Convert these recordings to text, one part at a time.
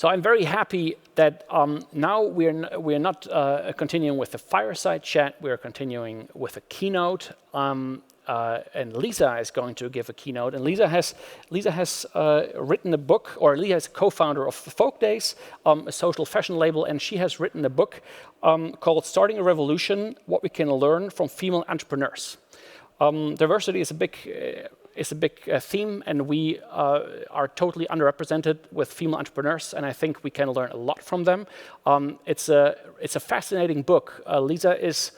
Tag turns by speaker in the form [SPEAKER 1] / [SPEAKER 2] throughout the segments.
[SPEAKER 1] So I'm very happy that now we're not continuing with the fireside chat. We're continuing with a keynote, and Lisa is going to give a keynote. And Lisa has written a book, or Lisa is co-founder of Folk Days, a social fashion label, and she has written a book called "Starting a Revolution: What We Can Learn from Female Entrepreneurs." Diversity is a big theme, and we are totally underrepresented with female entrepreneurs, and I think we can learn a lot from them. It's a fascinating book. Lisa is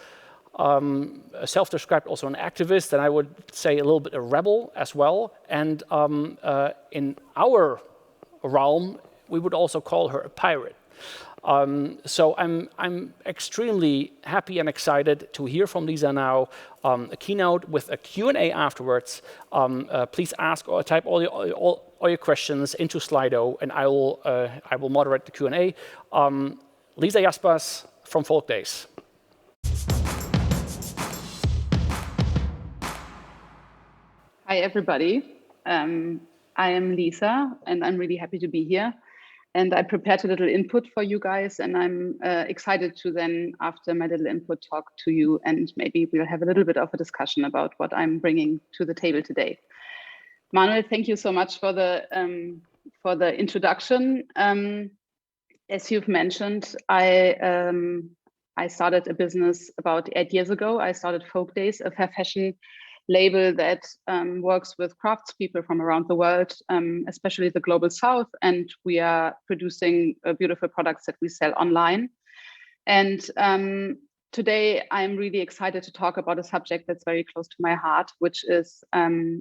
[SPEAKER 1] self-described also an activist, and I would say a little bit a rebel as well. And in our realm, we would also call her a pirate. So I'm extremly happy and excited to hear from Lisa now. A keynote with a Q&A afterwards. Please ask or type all your questions into Slido, and I will moderate the Q&A. Lisa Jaspers from Folk Days.
[SPEAKER 2] Hi everybody. I am Lisa, and I'm really happy to be here. And I prepared a little input for you guys, and I'm excited to then, after my little input, talk to you, and maybe we'll have a little bit of a discussion about what I'm bringing to the table today. Manuel, thank you so much for the introduction. As you've mentioned, I started a business about 8 years ago. I started Folk Days, a fair fashion label that works with craftspeople from around the world, especially the global south, and we are producing beautiful products that we sell online. And today I'm really excited to talk about a subject that's very close to my heart, which is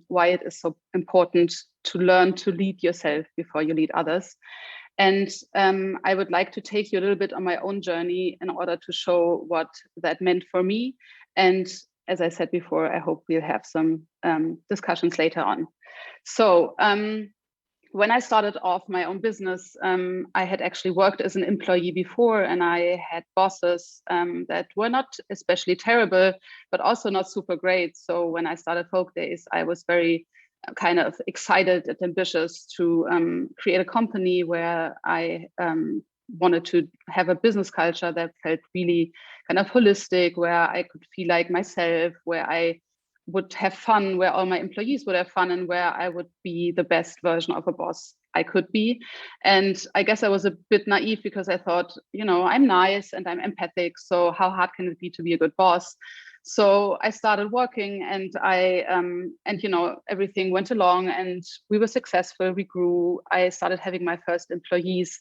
[SPEAKER 2] why it is so important to learn to lead yourself before you lead others. And I would like to take you a little bit on my own journey in order to show what that meant for me. And as I said before, I hope we'll have some discussions later on. So when I started off my own business, I had actually worked as an employee before, and I had bosses that were not especially terrible, but also not super great. So when I started Folk Days, I was very kind of excited and ambitious to create a company where I wanted to have a business culture that felt really kind of holistic, where I could feel like myself, where I would have fun, where all my employees would have fun, and where I would be the best version of a boss I could be. And I guess I was a bit naive because I thought, you know, I'm nice and I'm empathic, so how hard can it be to be a good boss? So I started working, and you know, everything went along, and we were successful. We grew. I started having my first employees.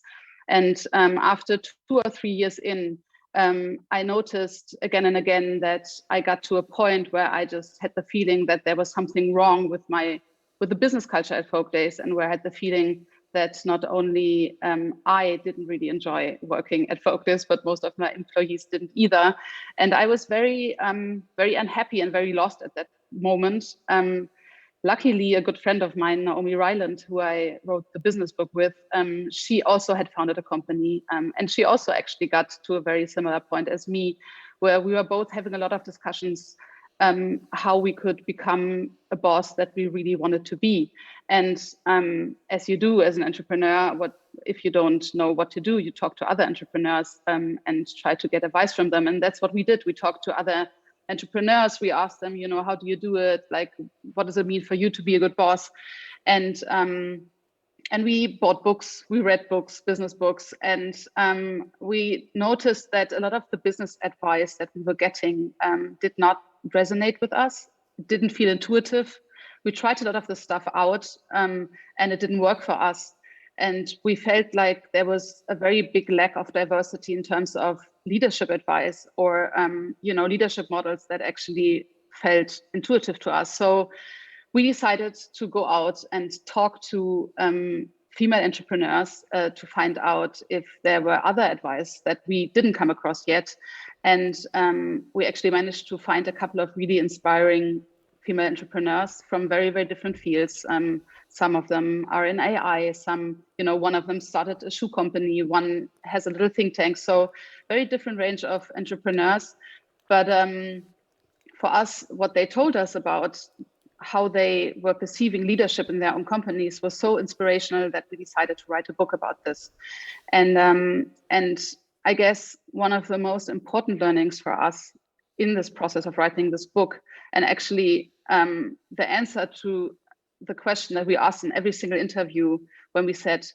[SPEAKER 2] And after 2 or 3 years in, I noticed again and again that I got to a point where I just had the feeling that there was something wrong with the business culture at Folk Days, and where I had the feeling that not only I didn't really enjoy working at Folk Days, but most of my employees didn't either. And I was very, very unhappy and very lost at that moment. Luckily, a good friend of mine, Naomi Ryland, who I wrote the business book with, she also had founded a company. And she also actually got to a very similar point as me, where we were both having a lot of discussions how we could become a boss that we really wanted to be. And as you do as an entrepreneur, if you don't know what to do, you talk to other entrepreneurs and try to get advice from them. And that's what we did. We talked to other entrepreneurs. We asked them, you know, how do you do it? Like, what does it mean for you to be a good boss? And we bought books, we read books, business books, and we noticed that a lot of the business advice that we were getting did not resonate with us. It didn't feel intuitive. We tried a lot of the stuff out, and it didn't work for us. And we felt like there was a very big lack of diversity in terms of leadership advice or you know, leadership models that actually felt intuitive to us. So we decided to go out and talk to female entrepreneurs to find out if there were other advice that we didn't come across yet. And we actually managed to find a couple of really inspiring female entrepreneurs from very, very different fields. Some of them are in AI, some, you know, one of them started a shoe company, one has a little think tank. So very different range of entrepreneurs. But for us, what they told us about how they were perceiving leadership in their own companies was so inspirational that we decided to write a book about this. And I guess one of the most important learnings for us in this process of writing this book, and actually the answer to the question that we asked in every single interview when we said,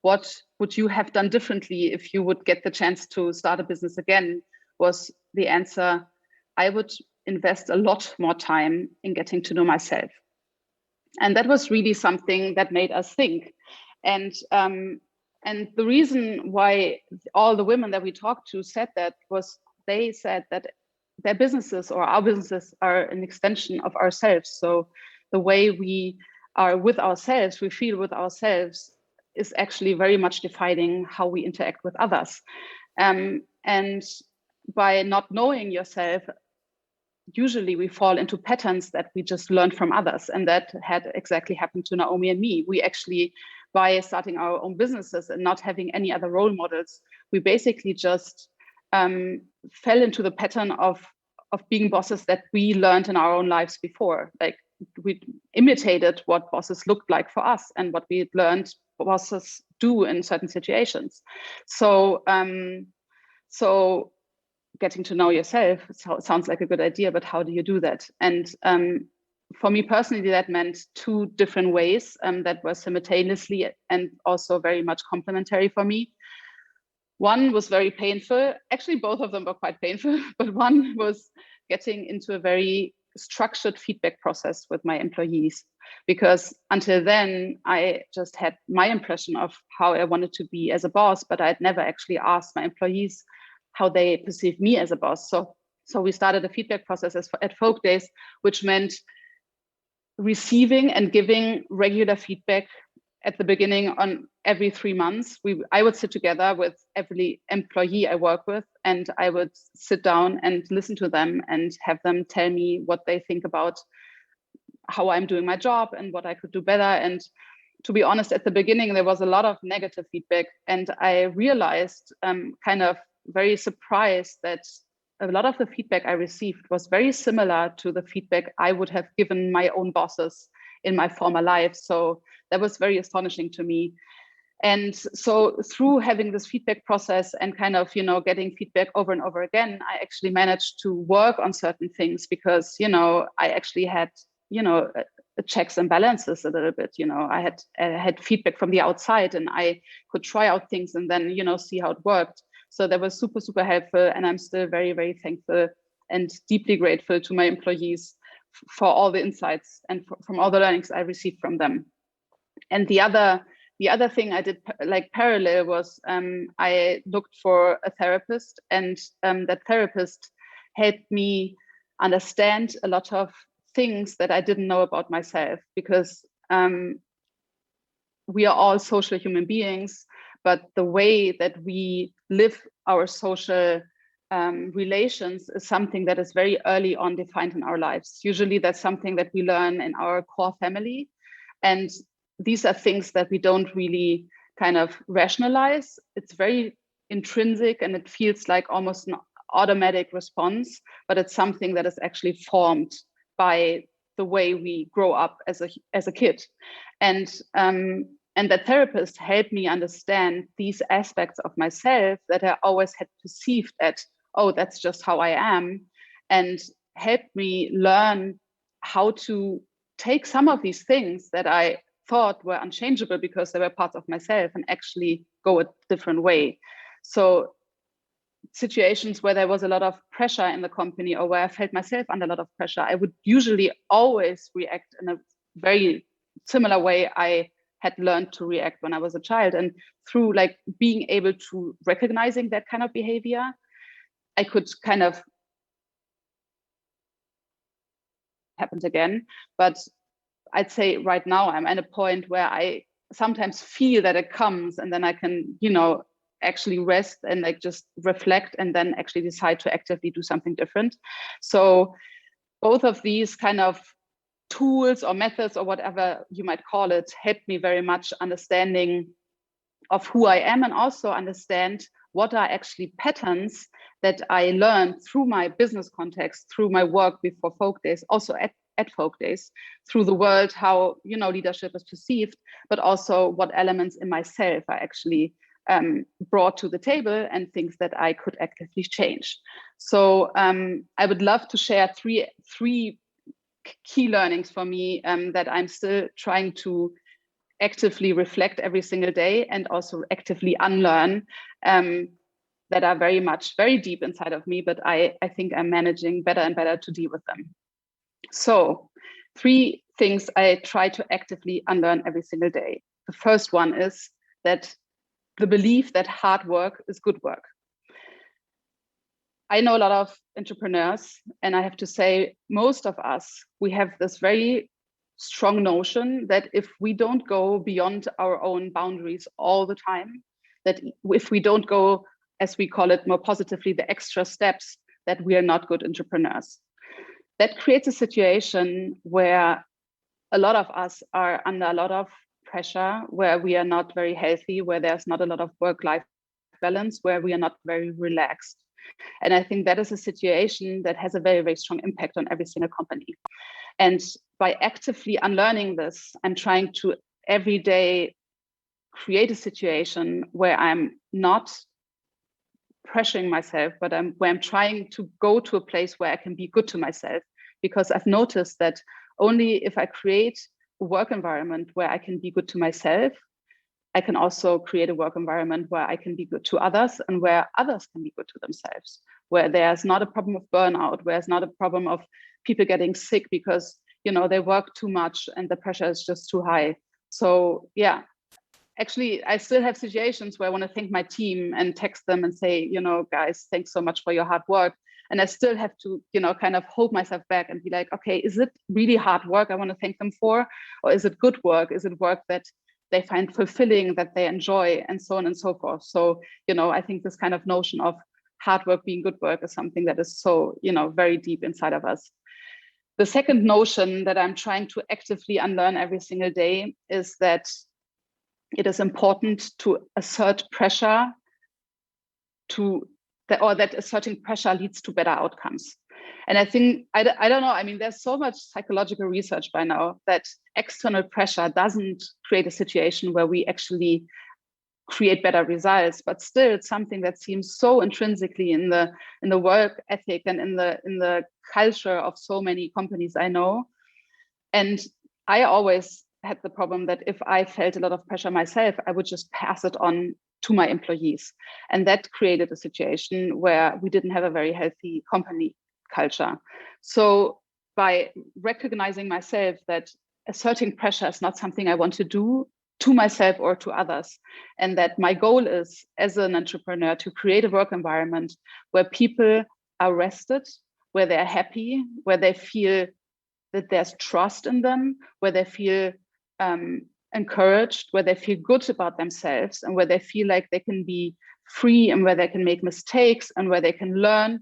[SPEAKER 2] what would you have done differently if you would get the chance to start a business again, was the answer, I would invest a lot more time in getting to know myself. And that was really something that made us think. And the reason why all the women that we talked to said that was they said that their businesses or our businesses are an extension of ourselves. So the way we are with ourselves, we feel with ourselves, is actually very much defining how we interact with others. And by not knowing yourself, usually we fall into patterns that we just learned from others. And that had exactly happened to Naomi and me. We actually, by starting our own businesses and not having any other role models, we basically just fell into the pattern of being bosses that we learned in our own lives before. Like we imitated what bosses looked like for us and what we learned bosses do in certain situations. So getting to know yourself sounds like a good idea, but how do you do that? And for me personally, that meant two different ways that were simultaneously and also very much complementary for me. One was very painful. Actually, both of them were quite painful, but one was getting into a very structured feedback process with my employees, because until then I just had my impression of how I wanted to be as a boss, but I'd never actually asked my employees how they perceive me as a boss. So we started a feedback process at Folk Days, which meant receiving and giving regular feedback at the beginning on every 3 months. I would sit together with every employee I work with, and I would sit down and listen to them and have them tell me what they think about how I'm doing my job and what I could do better. And to be honest, at the beginning, there was a lot of negative feedback, and I realized kind of very surprised that a lot of the feedback I received was very similar to the feedback I would have given my own bosses in my former life. So that was very astonishing to me. And so through having this feedback process and kind of, getting feedback over and over again, I actually managed to work on certain things because, I actually had, checks and balances a little bit. I had feedback from the outside, and I could try out things and then, see how it worked. So that was super, super helpful. And I'm still very, very thankful and deeply grateful to my employees for all the insights and from all the learnings I received from them. And the other thing I did like parallel was I looked for a therapist, and that therapist helped me understand a lot of things that I didn't know about myself, because we are all social human beings, but the way that we live our social relations is something that is very early on defined in our lives. Usually that's something that we learn in our core family. And these are things that we don't really kind of rationalize. It's very intrinsic, and it feels like almost an automatic response, but it's something that is actually formed by the way we grow up as a kid. And that therapist helped me understand these aspects of myself that I always had perceived at, oh, that's just how I am, and helped me learn how to take some of these things that I thought were unchangeable because they were parts of myself and actually go a different way. So situations where there was a lot of pressure in the company or where I felt myself under a lot of pressure, I would usually always react in a very similar way I had learned to react when I was a child. And through like being able to recognizing that kind of behavior, I could kind of happened again. But I'd say right now I'm at a point where I sometimes feel that it comes, and then I can, actually rest and like just reflect and then actually decide to actively do something different. So both of these kind of tools or methods or whatever you might call it helped me very much understanding of who I am, and also understand what are actually patterns that I learned through my business context, through my work before Folk Days, also at at Folk Days, through the world, how, you know, leadership is perceived, but also what elements in myself I actually brought to the table and things that I could actively change. So I would love to share three key learnings for me that I'm still trying to actively reflect every single day and also actively unlearn, that are very deep inside of me, but I think I'm managing better and better to deal with them. So 3 things I try to actively unlearn every single day. The first one is that the belief that hard work is good work. I know a lot of entrepreneurs, and I have to say, most of us, we have this very strong notion that if we don't go beyond our own boundaries all the time, that if we don't go, as we call it more positively, the extra steps, that we are not good entrepreneurs. That creates a situation where a lot of us are under a lot of pressure, where we are not very healthy, where there's not a lot of work-life balance, where we are not very relaxed. And I think that is a situation that has a very strong impact on every single company. And by actively unlearning this, I'm trying to every day create a situation where I'm not pressuring myself, but where I'm trying to go to a place where I can be good to myself. Because I've noticed that only if I create a work environment where I can be good to myself, I can also create a work environment where I can be good to others and where others can be good to themselves, where there's not a problem of burnout, where there's not a problem of people getting sick because, you know, they work too much and the pressure is just too high. So yeah, actually, I still have situations where I want to thank my team and text them and say, you know, guys, thanks so much for your hard work. And I still have to, you know, kind of hold myself back and be like, okay, is it really hard work I want to thank them for? Or is it good work? Is it work that they find fulfilling, that they enjoy, and so on and so forth? So, you know, I think this kind of notion of hard work being good work is something that is so, you know, very deep inside of us. The second notion that I'm trying to actively unlearn every single day is that it is important to assert pressure that asserting pressure leads to better outcomes. And I think, I don't know, I mean, there's so much psychological research by now that external pressure doesn't create a situation where we actually create better results, but still it's something that seems so intrinsically in the work ethic and in the culture of so many companies I know. And I always had the problem that if I felt a lot of pressure myself, I would just pass it on to my employees. And that created a situation where we didn't have a very healthy company culture. So by recognizing myself that asserting pressure is not something I want to do to myself or to others, and that my goal is, as an entrepreneur, to create a work environment where people are rested, where they're happy, where they feel that there's trust in them, where they feel encouraged, where they feel good about themselves, and where they feel like they can be free, and where they can make mistakes, and where they can learn.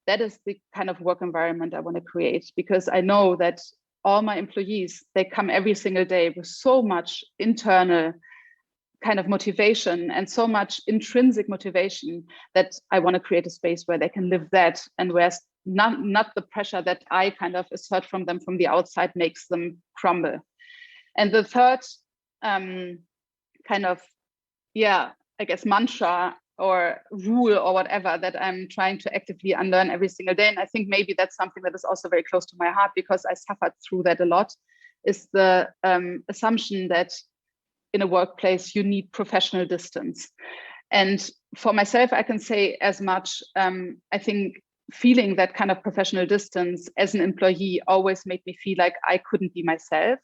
[SPEAKER 2] That is the kind of work environment I want to create, because I know that all my employees, they come every single day with so much internal kind of motivation and so much intrinsic motivation that I want to create a space where they can live that, and where not the pressure that I kind of assert from them from the outside makes them crumble. And the third kind of, yeah, I guess mantra or rule or whatever that I'm trying to actively unlearn every single day, and I think maybe that's something that is also very close to my heart because I suffered through that a lot, is the assumption that in a workplace you need professional distance. And for myself, I can say as much, I think feeling that kind of professional distance as an employee always made me feel like I couldn't be myself,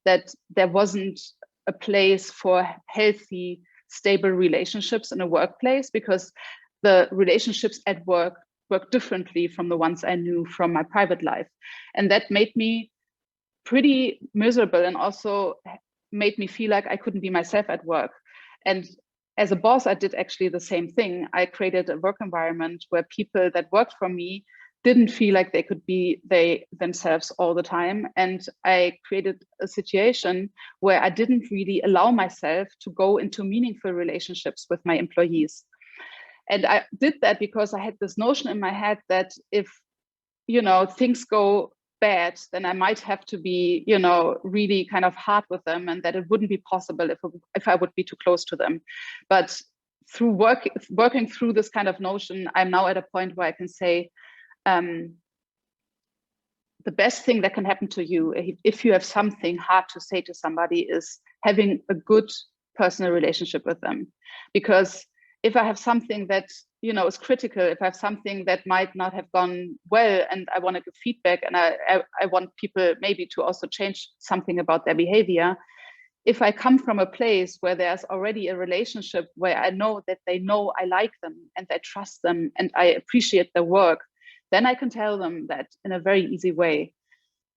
[SPEAKER 2] that there wasn't a place for healthy, stable relationships in a workplace, because the relationships at work differently from the ones I knew from my private life. And that made me pretty miserable, and also made me feel like I couldn't be myself at work. And as a boss, I did actually the same thing. I created a work environment where people that worked for me didn't feel like they could be they themselves all the time. And I created a situation where I didn't really allow myself to go into meaningful relationships with my employees. And I did that because I had this notion in my head that if, you know, things go bad, then I might have to be, you know, really kind of hard with them, and that it wouldn't be possible if I would be too close to them. But through working through this kind of notion, I'm now at a point where I can say, the best thing that can happen to you if you have something hard to say to somebody is having a good personal relationship with them. Because if I have something that, you know, is critical, if I have something that might not have gone well and I want to give feedback, and I want people maybe to also change something about their behavior, if I come from a place where there's already a relationship where I know that they know I like them and I trust them and I appreciate their work, then I can tell them that in a very easy way.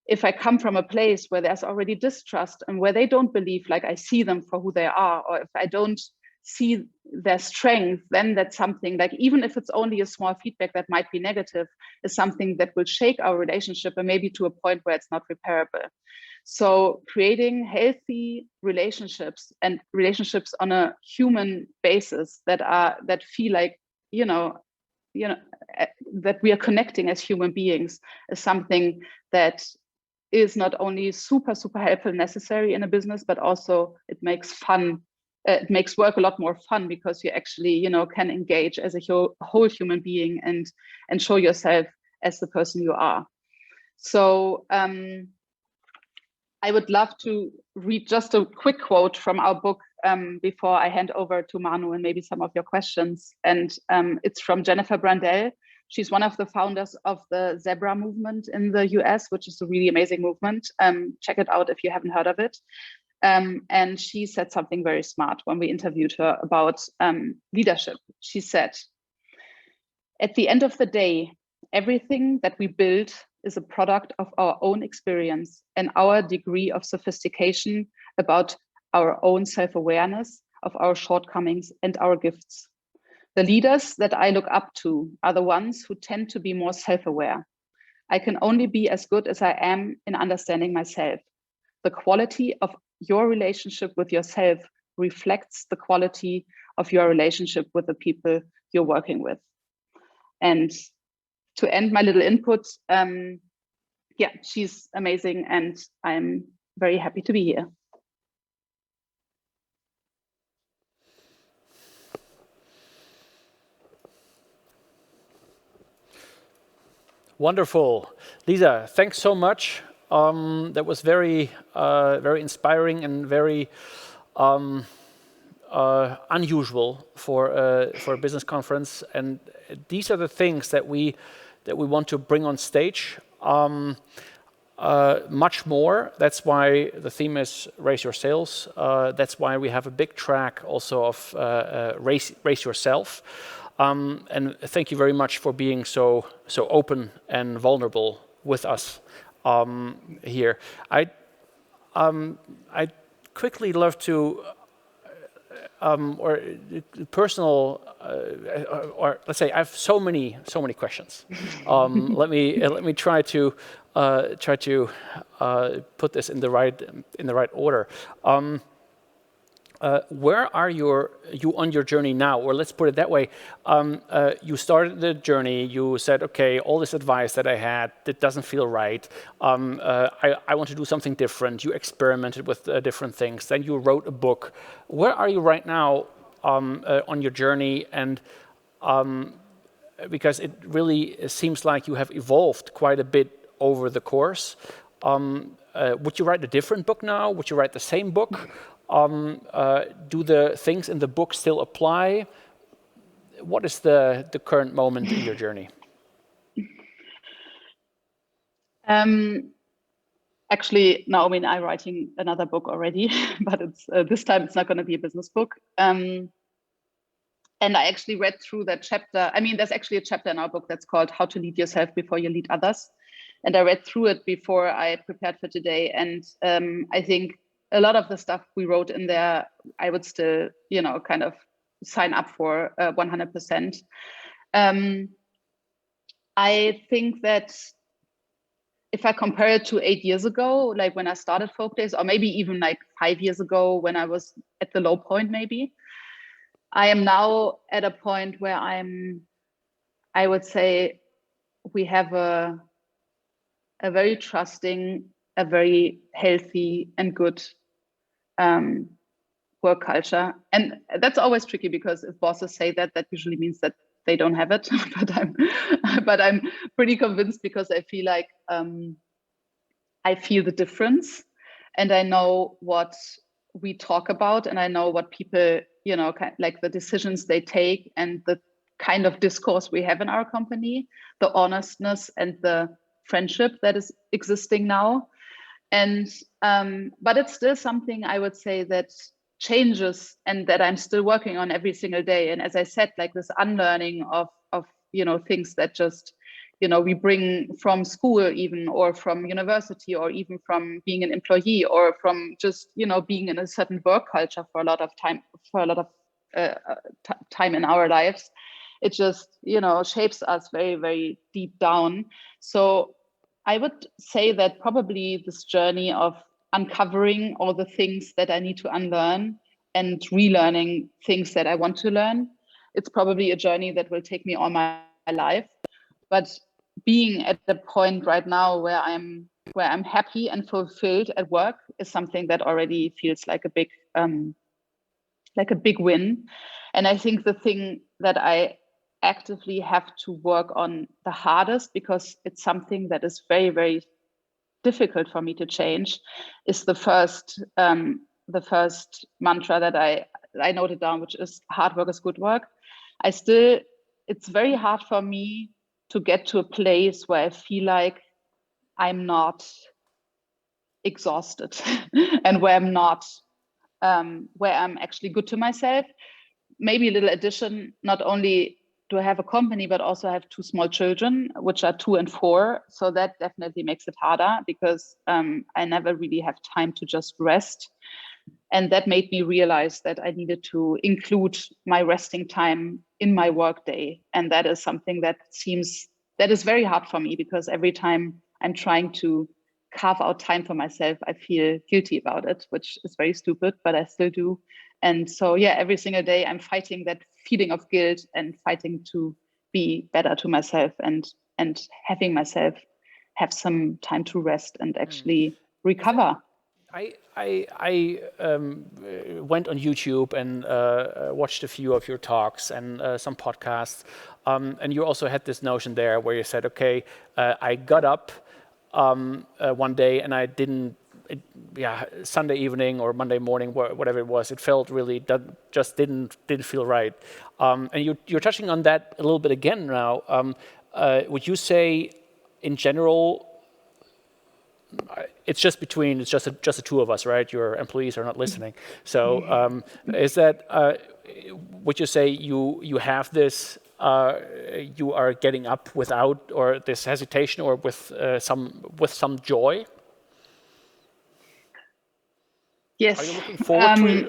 [SPEAKER 2] If I come from a place where there's already distrust and where they don't believe like I see them for who they are, or if I don't see their strength, then that's something like, even if it's only a small feedback that might be negative, is something that will shake our relationship and maybe to a point where it's not repairable. So creating healthy relationships and relationships on a human basis that feel like, you know, that we are connecting as human beings is something that is not only super helpful, necessary in a business, but also it makes fun. It makes work a lot more fun because you actually, you know, can engage as a whole human being and show yourself as the person you are. So I would love to read just a quick quote from our book before I hand over to Manu and maybe some of your questions. And it's from Jennifer Brandel. She's one of the founders of the Zebra movement in the US, which is a really amazing movement. Check it out if you haven't heard of it. And she said something very smart when we interviewed her about leadership. She said, at the end of the day, everything that we build is a product of our own experience and our degree of sophistication about our own self-awareness of our shortcomings and our gifts. The leaders that I look up to are the ones who tend to be more self-aware. I can only be as good as I am in understanding myself. The quality of your relationship with yourself reflects the quality of your relationship with the people you're working with. And to end my little input, yeah, she's amazing and I'm very happy to be here.
[SPEAKER 1] Wonderful. Lisa, thanks so much. That was very inspiring and very unusual for a business conference. And these are the things that we want to bring on stage. Much more. That's why the theme is Raise Your Sales. That's why we have a big track also of Raise Yourself. And thank you very much for being so open and vulnerable with us here. I'd quickly love to, or personal, or let's say I have so many questions. Let me try to put this in the right order. Where are you on your journey now? Or let's put it that way. You started the journey, you said, okay, all this advice that I had, that doesn't feel right. I want to do something different. You experimented with different things. Then you wrote a book. Where are you right now on your journey? And because it really seems like you have evolved quite a bit over the course. Would you write a different book now? Would you write the same book? Do the things in the book still apply? What is the current moment in your journey?
[SPEAKER 2] Actually, Naomi and I are writing another book already, but it's this time it's not going to be a business book. And I actually read through that chapter. I mean, there's actually a chapter in our book that's called How to Lead Yourself Before You Lead Others. And I read through it before I prepared for today. And I think a lot of the stuff we wrote in there, I would still, you know, kind of sign up for 100%. I think that if I compare it to 8 years ago, like when I started Folk Days, or maybe even like 5 years ago when I was at the low point, maybe, I am now at a point where I would say we have a a very trusting, a very healthy and good work culture. And that's always tricky, because if bosses say that, that usually means that they don't have it. but I'm pretty convinced, because I feel like I feel the difference, and I know what we talk about, and I know what people, like the decisions they take, and the kind of discourse we have in our company, the honestness and the friendship that is existing now. And but it's still something, I would say, that changes, and that I'm still working on every single day. And as I said, like this unlearning of things that just we bring from school, even, or from university, or even from being an employee, or from just being in a certain work culture for a lot of time, time in our lives. It just shapes us very, very deep down. So I would say that probably this journey of uncovering all the things that I need to unlearn and relearning things that I want to learn, it's probably a journey that will take me all my life. But being at the point right now where I'm happy and fulfilled at work is something that already feels like a big win. And I think the thing that I actively have to work on the hardest, because it's something that is very, very difficult for me to change, is the first mantra that I noted down, which is hard work is good work. It's very hard for me to get to a place where I feel like I'm not exhausted and where I'm actually good to myself. Maybe a little addition, not only do I have a company, but also I have two small children, which are 2 and 4. So that definitely makes it harder, because I never really have time to just rest. And that made me realize that I needed to include my resting time in my workday. And that is something that is very hard for me, because every time I'm trying to carve out time for myself, I feel guilty about it, which is very stupid, but I still do. And so, yeah, every single day I'm fighting that feeling of guilt, and fighting to be better to myself, and having myself have some time to rest and actually recover.
[SPEAKER 1] I went on YouTube and watched a few of your talks and some podcasts, and you also had this notion there where you said, okay, I got up one day and I didn't, Sunday evening or Monday morning, whatever it was, it felt really, that just didn't feel right. And you're touching on that a little bit again now. Would you say, in general, it's just the two of us, right? Your employees are not listening. So is that, would you say you have this, you are getting up without, or this hesitation, or with some joy?
[SPEAKER 2] Yes.
[SPEAKER 1] Are you looking forward to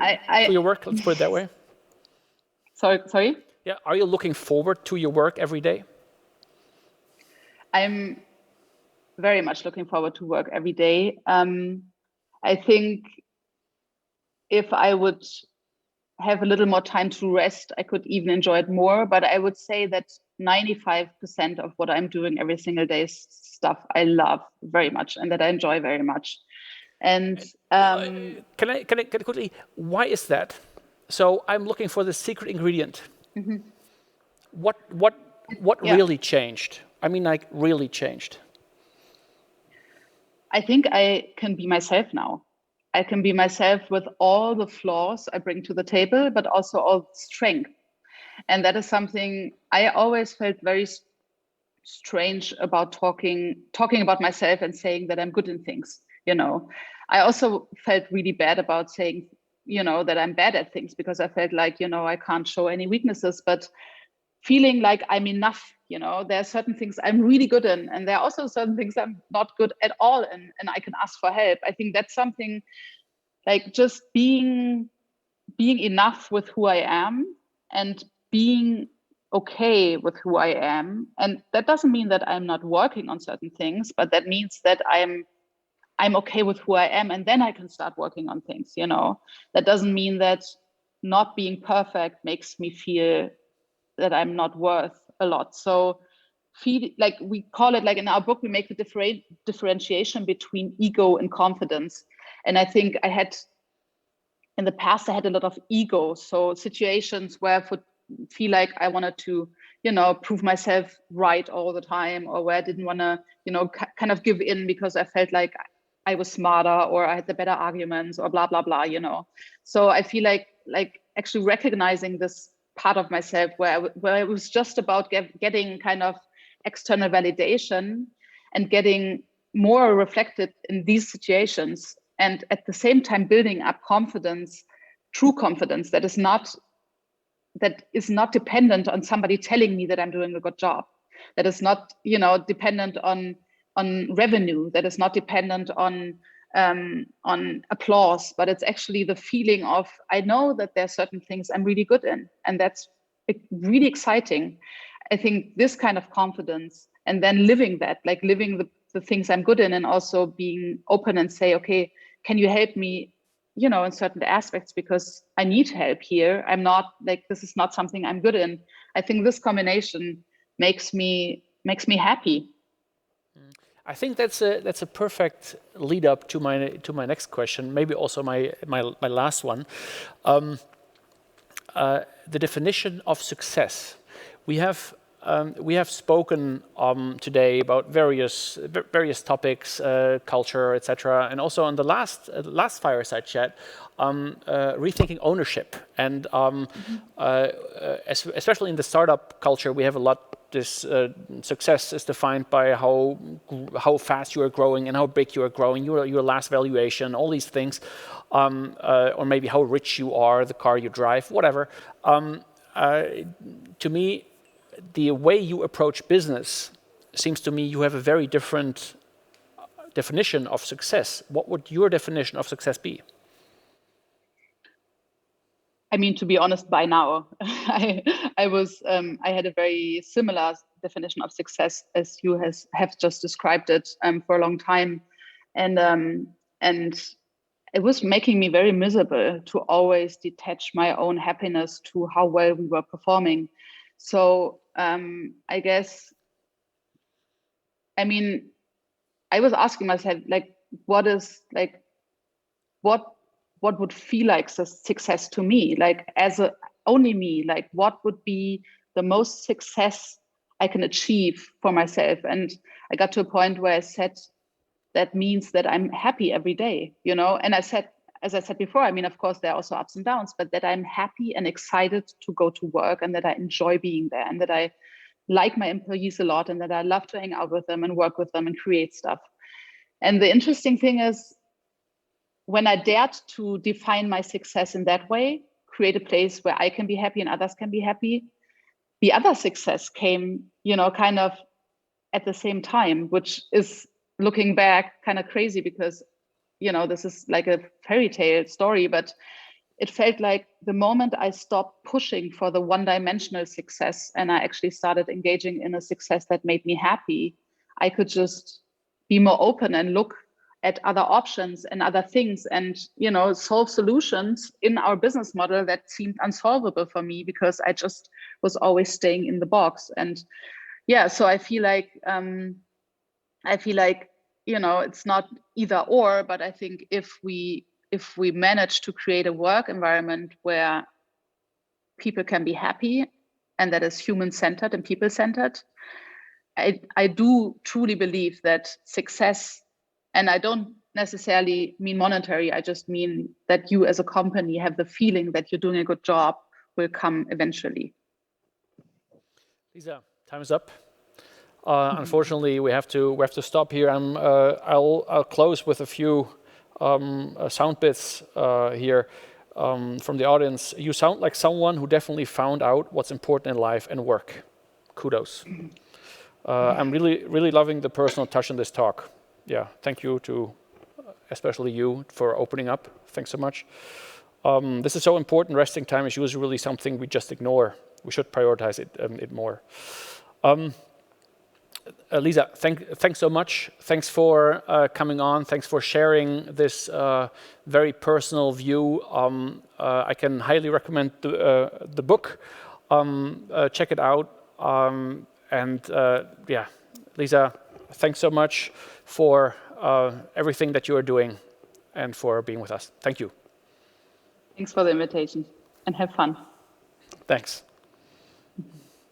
[SPEAKER 1] your work? Let's put it that way.
[SPEAKER 2] Sorry?
[SPEAKER 1] Yeah. Are you looking forward to your work every day?
[SPEAKER 2] I'm very much looking forward to work every day. I think if I would have a little more time to rest, I could even enjoy it more. But I would say that 95% of what I'm doing every single day is stuff I love very much and that I enjoy very much. And
[SPEAKER 1] can I quickly? Why is that? So I'm looking for the secret ingredient. What really changed? I mean, like, really changed.
[SPEAKER 2] I think I can be myself now. I can be myself with all the flaws I bring to the table, but also all the strength. And that is something I always felt very strange about talking about myself and saying that I'm good in things. I also felt really bad about saying, that I'm bad at things, because I felt like, I can't show any weaknesses, but feeling like I'm enough. There are certain things I'm really good in, and there are also certain things I'm not good at all in, and I can ask for help. I think that's something, like, just being enough with who I am, and being okay with who I am. And that doesn't mean that I'm not working on certain things, but that means that I'm okay with who I am, and then I can start working on things. That doesn't mean that not being perfect makes me feel that I'm not worth a lot. So feel like, we call it, like in our book, we make the differentiation between ego and confidence. And I think in the past, I had a lot of ego. So situations where I would feel like I wanted to, prove myself right all the time, or where I didn't want to, kind of give in because I felt like I was smarter or I had the better arguments or blah, blah, blah, So I feel like actually recognizing this part of myself where it was just about getting kind of external validation and getting more reflected in these situations, and at the same time building up confidence, true confidence that is not dependent on somebody telling me that I'm doing a good job, that is not dependent on revenue, that is not dependent on applause, but it's actually the feeling of, I know that there are certain things I'm really good in, and that's really exciting. I think this kind of confidence, and then living that, like living the things I'm good in, and also being open and say, okay, can you help me, in certain aspects, because I need help here. I'm not like, this is not something I'm good in. I think this combination makes me happy.
[SPEAKER 1] I think that's a perfect lead up to my next question, maybe also my last one. The definition of success. We have spoken today about various topics, culture, etc., and also on the last fireside chat, rethinking ownership, and especially in the startup culture, we have a lot. This success is defined by how fast you are growing and how big you are growing, your last valuation, all these things, or maybe how rich you are, the car you drive, whatever. To me, the way you approach business seems to me you have a very different definition of success. What would your definition of success be?
[SPEAKER 2] I mean, to be honest, by now, I had a very similar definition of success as you have just described it for a long time, and it was making me very miserable to always detach my own happiness to how well we were performing. So I guess, I mean, I was asking myself, like, what would feel like success to me, like only me, like what would be the most success I can achieve for myself? And I got to a point where I said, that means that I'm happy every day, and I said, as I said before, I mean, of course there are also ups and downs, but that I'm happy and excited to go to work, and that I enjoy being there, and that I like my employees a lot, and that I love to hang out with them and work with them and create stuff. And the interesting thing is, when I dared to define my success in that way, create a place where I can be happy and others can be happy, the other success came, kind of at the same time, which is, looking back, kind of crazy, because, this is like a fairy tale story, but it felt like the moment I stopped pushing for the one-dimensional success, and I actually started engaging in a success that made me happy, I could just be more open and look at other options and other things, and solve solutions in our business model that seemed unsolvable for me, because I just was always staying in the box. And yeah, so I feel like it's not either or, but I think if we manage to create a work environment where people can be happy, and that is human-centered and people-centered, I do truly believe that success, and I don't necessarily mean monetary, I just mean that you as a company have the feeling that you're doing a good job, will come eventually.
[SPEAKER 1] Lisa, time is up. Unfortunately, we have to stop here. I'll close with a few sound bits here from the audience. You sound like someone who definitely found out what's important in life and work. Kudos. I'm really loving the personal touch in this talk. Yeah, thank you to especially you for opening up. Thanks so much. This is so important. Resting time is usually really something we just ignore. We should prioritize it more. Lisa, thanks so much. Thanks for coming on. Thanks for sharing this very personal view. I can highly recommend the book. Check it out. And yeah, Lisa, thanks so much for everything that you are doing and for being with us. Thank you.
[SPEAKER 2] Thanks for the invitation and have fun.
[SPEAKER 1] Thanks.